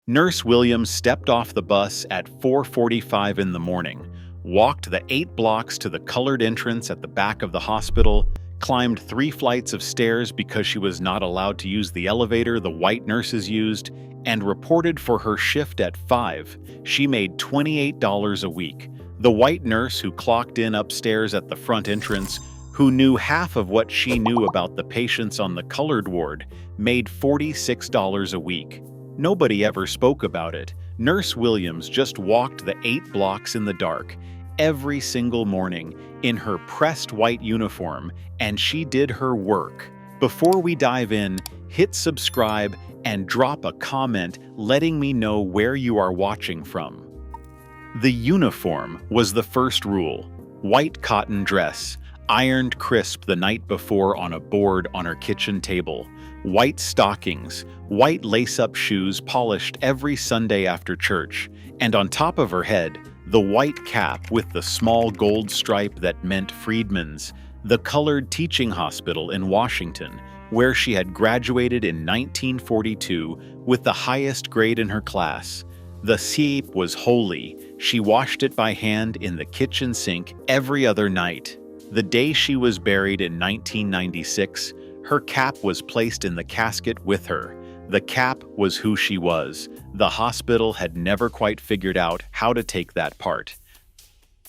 Nurse Williams stepped off the bus at 4:45 in the morning, walked the 8 blocks to the colored entrance at the back of the hospital, climbed 3 flights of stairs because she was not allowed to use the elevator the white nurses used, and reported for her shift at 5. She made $28 a week. The white nurse who clocked in upstairs at the front entrance, who knew half of what she knew about the patients on the colored ward, made $46 a week. Nobody ever spoke about it. Nurse Williams just walked the 8 blocks in the dark, every single morning, in her pressed white uniform, and she did her work. Before we dive in, hit subscribe and drop a comment letting me know where you are watching from. The uniform was the first rule. White cotton dress, ironed crisp the night before on a board on her kitchen table. White stockings, white lace-up shoes polished every Sunday after church, and on top of her head, the white cap with the small gold stripe that meant Freedmen's, the colored teaching hospital in Washington, where she had graduated in 1942 with the highest grade in her class. The cape was holy. She washed it by hand in the kitchen sink every other night. The day she was buried in 1996, her cap was placed in the casket with her. The cap was who she was. The hospital had never quite figured out how to take that part.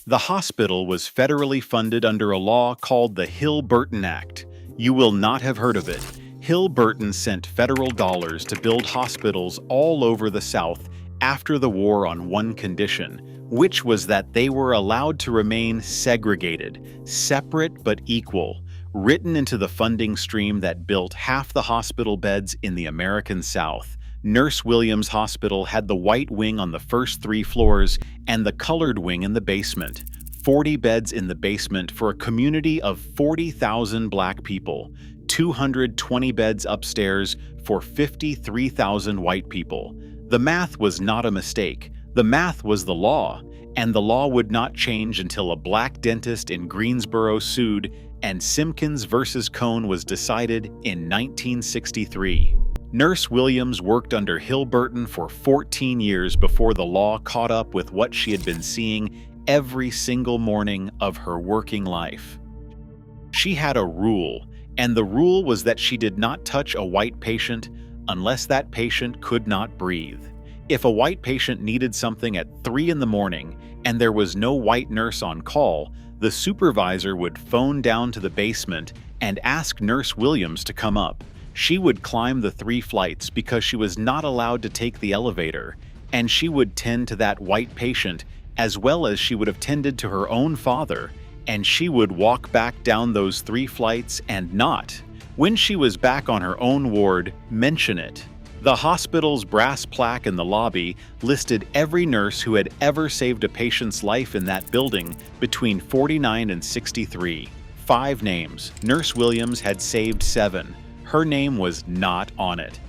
The hospital was federally funded under a law called the Hill-Burton Act. You will not have heard of it. Hill-Burton sent federal dollars to build hospitals all over the South after the war on one condition, which was that they were allowed to remain segregated, separate but equal, written into the funding stream that built half the hospital beds in the American South. Nurse Williams Hospital had the white wing on the first 3 floors and the colored wing in the basement. 40 beds in the basement for a community of 40,000 black people. 220 beds upstairs for 53,000 white people. The math was not a mistake. The math was the law, and the law would not change until a black dentist in Greensboro sued and Simpkins versus Cone was decided in 1963. Nurse Williams worked under Hill-Burton for 14 years before the law caught up with what she had been seeing every single morning of her working life. She had a rule, and the rule was that she did not touch a white patient unless that patient could not breathe. If a white patient needed something at 3 in the morning and there was no white nurse on call, the supervisor would phone down to the basement and ask Nurse Williams to come up. She would climb the 3 flights because she was not allowed to take the elevator, and she would tend to that white patient as well as she would have tended to her own father, and she would walk back down those 3 flights and not, when she was back on her own ward, mention it. The hospital's brass plaque in the lobby listed every nurse who had ever saved a patient's life in that building between 49 and 63. 5 names. Nurse Williams had saved 7. Her name was not on it.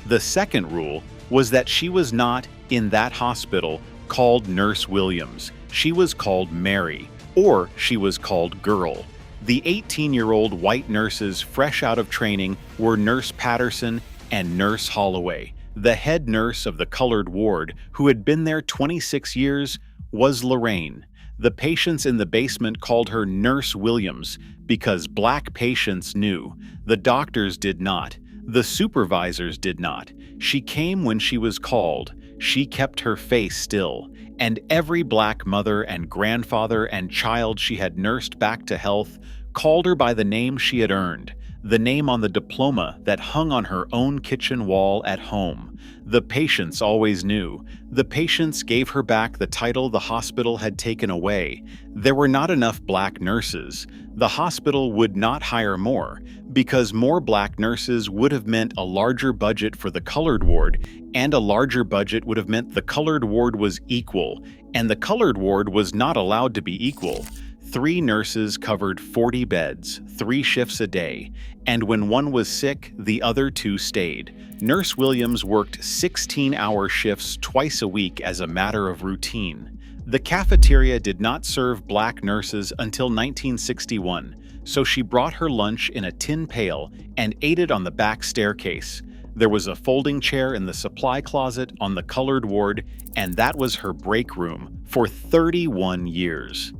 The second rule was that she was not, in that hospital, called Nurse Williams. She was called Mary, or she was called Girl. The 18-year-old white nurses fresh out of training were Nurse Patterson and Nurse Holloway. The head nurse of the colored ward, who had been there 26 years, was Lorraine. The patients in the basement called her Nurse Williams because black patients knew. The doctors did not. The supervisors did not. She came when she was called. She kept her face still. And every black mother and grandfather and child she had nursed back to health called her by the name she had earned, the name on the diploma that hung on her own kitchen wall at home. The patients always knew. The patients gave her back the title the hospital had taken away. There were not enough black nurses. The hospital would not hire more, because more black nurses would have meant a larger budget for the colored ward, and a larger budget would have meant the colored ward was equal, and the colored ward was not allowed to be equal. 3 nurses covered 40 beds, 3 shifts a day, and when one was sick, the other 2 stayed. Nurse Williams worked 16-hour shifts twice a week as a matter of routine. The cafeteria did not serve black nurses until 1961, so she brought her lunch in a tin pail and ate it on the back staircase. There was a folding chair in the supply closet on the colored ward, and that was her break room for 31 years.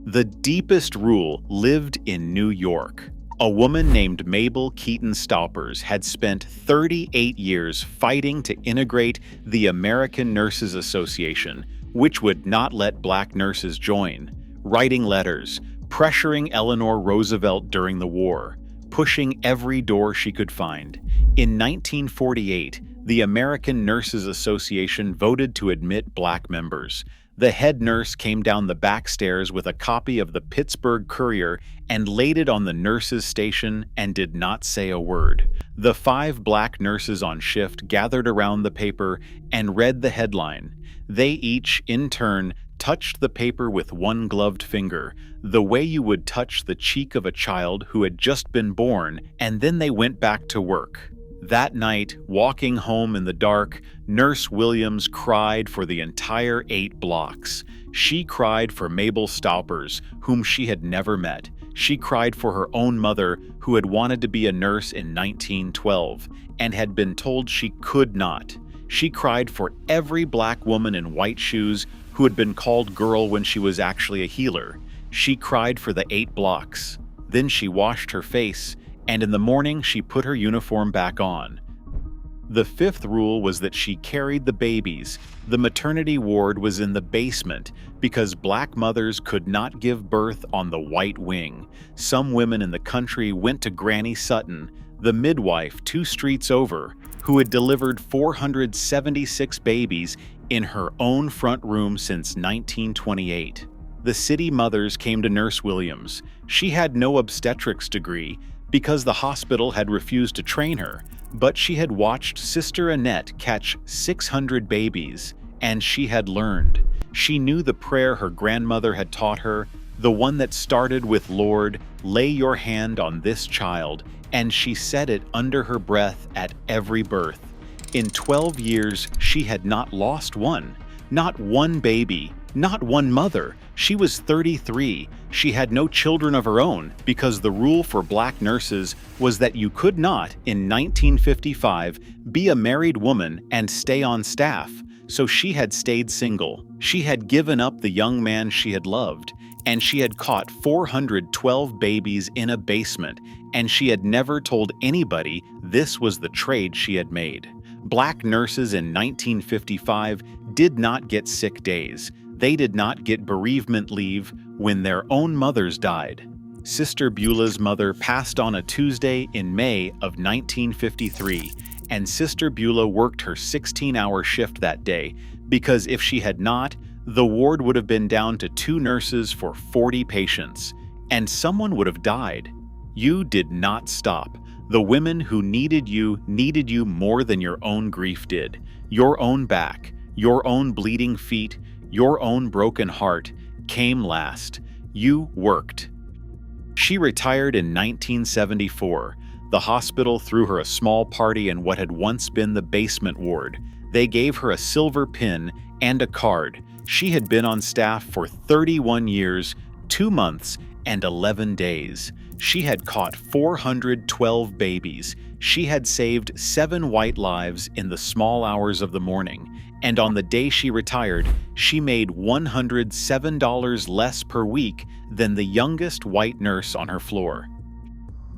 The deepest rule lived in New York. A woman named Mabel Keaton Staupers had spent 38 years fighting to integrate the American Nurses Association, which would not let black nurses join, writing letters, pressuring Eleanor Roosevelt during the war, pushing every door she could find. In 1948, the American Nurses Association voted to admit black members. The head nurse came down the back stairs with a copy of the Pittsburgh Courier and laid it on the nurses' station and did not say a word. The 5 black nurses on shift gathered around the paper and read the headline. They each, in turn, touched the paper with one gloved finger, the way you would touch the cheek of a child who had just been born, and then they went back to work. That night, walking home in the dark, Nurse Williams cried for the entire 8 blocks. She cried for Mabel Staupers, whom she had never met. She cried for her own mother, who had wanted to be a nurse in 1912, and had been told she could not. She cried for every black woman in white shoes who had been called girl when she was actually a healer. She cried for the 8 blocks. Then she washed her face, and in the morning she put her uniform back on. The 5th rule was that she carried the babies. The maternity ward was in the basement because black mothers could not give birth on the White Wing. Some women in the country went to Granny Sutton, the midwife 2 streets over, who had delivered 476 babies in her own front room since 1928. The city mothers came to Nurse Williams. She had no obstetrics degree because the hospital had refused to train her, but she had watched Sister Annette catch 600 babies, and she had learned. She knew the prayer her grandmother had taught her, the one that started with, "Lord, lay your hand on this child," and she said it under her breath at every birth. In 12 years, she had not lost one, not one baby, not one mother. She was 33. She had no children of her own because the rule for black nurses was that you could not, in 1955, be a married woman and stay on staff. So she had stayed single. She had given up the young man she had loved, and she had caught 412 babies in a basement, and she had never told anybody this was the trade she had made. Black nurses in 1955 did not get sick days. They did not get bereavement leave when their own mothers died. Sister Beulah's mother passed on a Tuesday in May of 1953, and Sister Beulah worked her 16-hour shift that day because if she had not, the ward would have been down to 2 nurses for 40 patients, and someone would have died. You did not stop. The women who needed you more than your own grief did. Your own back, your own bleeding feet, your own broken heart came last. You worked. She retired in 1974. The hospital threw her a small party in what had once been the basement ward. They gave her a silver pin and a card. She had been on staff for 31 years, 2 months, and 11 days. She had caught 412 babies. She had saved 7 white lives in the small hours of the morning. And on the day she retired, she made $107 less per week than the youngest white nurse on her floor.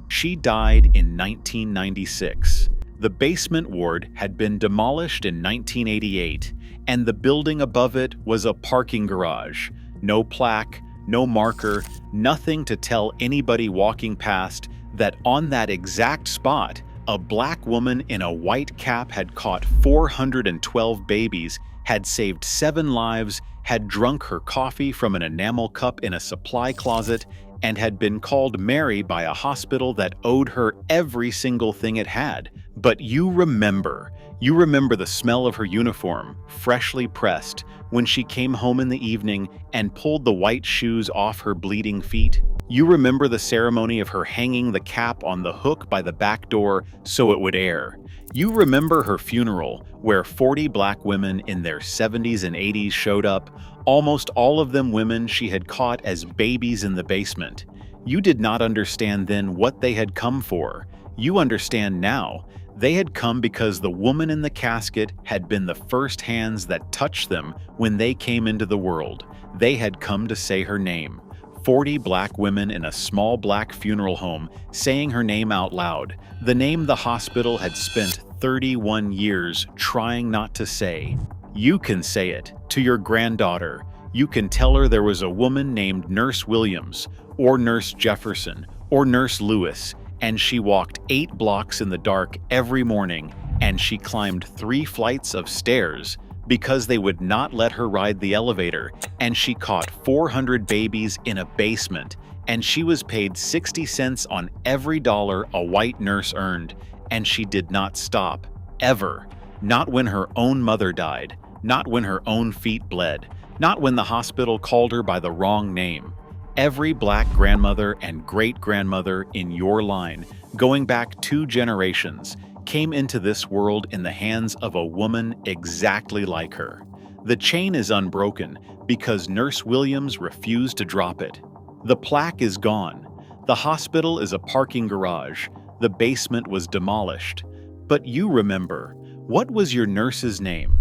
She died in 1996. The basement ward had been demolished in 1988, and the building above it was a parking garage. No plaque, no marker, nothing to tell anybody walking past that on that exact spot, a black woman in a white cap had caught 412 babies, had saved 7 lives, had drunk her coffee from an enamel cup in a supply closet, and had been called Mary by a hospital that owed her every single thing it had. But you remember the smell of her uniform, freshly pressed, when she came home in the evening and pulled the white shoes off her bleeding feet. You remember the ceremony of her hanging the cap on the hook by the back door so it would air. You remember her funeral, where 40 black women in their 70s and 80s showed up, almost all of them women she had caught as babies in the basement. You did not understand then what they had come for. You understand now. They had come because the woman in the casket had been the first hands that touched them when they came into the world. They had come to say her name. 40 black women in a small black funeral home saying her name out loud, the name the hospital had spent 31 years trying not to say. You can say it to your granddaughter. You can tell her there was a woman named Nurse Williams, or Nurse Jefferson, or Nurse Lewis, and she walked 8 blocks in the dark every morning, and she climbed 3 flights of stairs because they would not let her ride the elevator, and she caught 400 babies in a basement, and she was paid 60 cents on every dollar a white nurse earned, and she did not stop, ever. Not when her own mother died, not when her own feet bled, not when the hospital called her by the wrong name. Every black grandmother and great-grandmother in your line, going back 2 generations, came into this world in the hands of a woman exactly like her. The chain is unbroken because Nurse Williams refused to drop it. The plaque is gone. The hospital is a parking garage. The basement was demolished. But you remember, what was your nurse's name?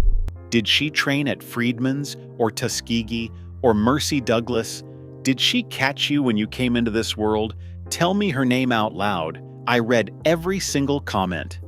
Did she train at Freedmen's or Tuskegee or Mercy Douglas? Did she catch you when you came into this world? Tell me her name out loud. I read every single comment.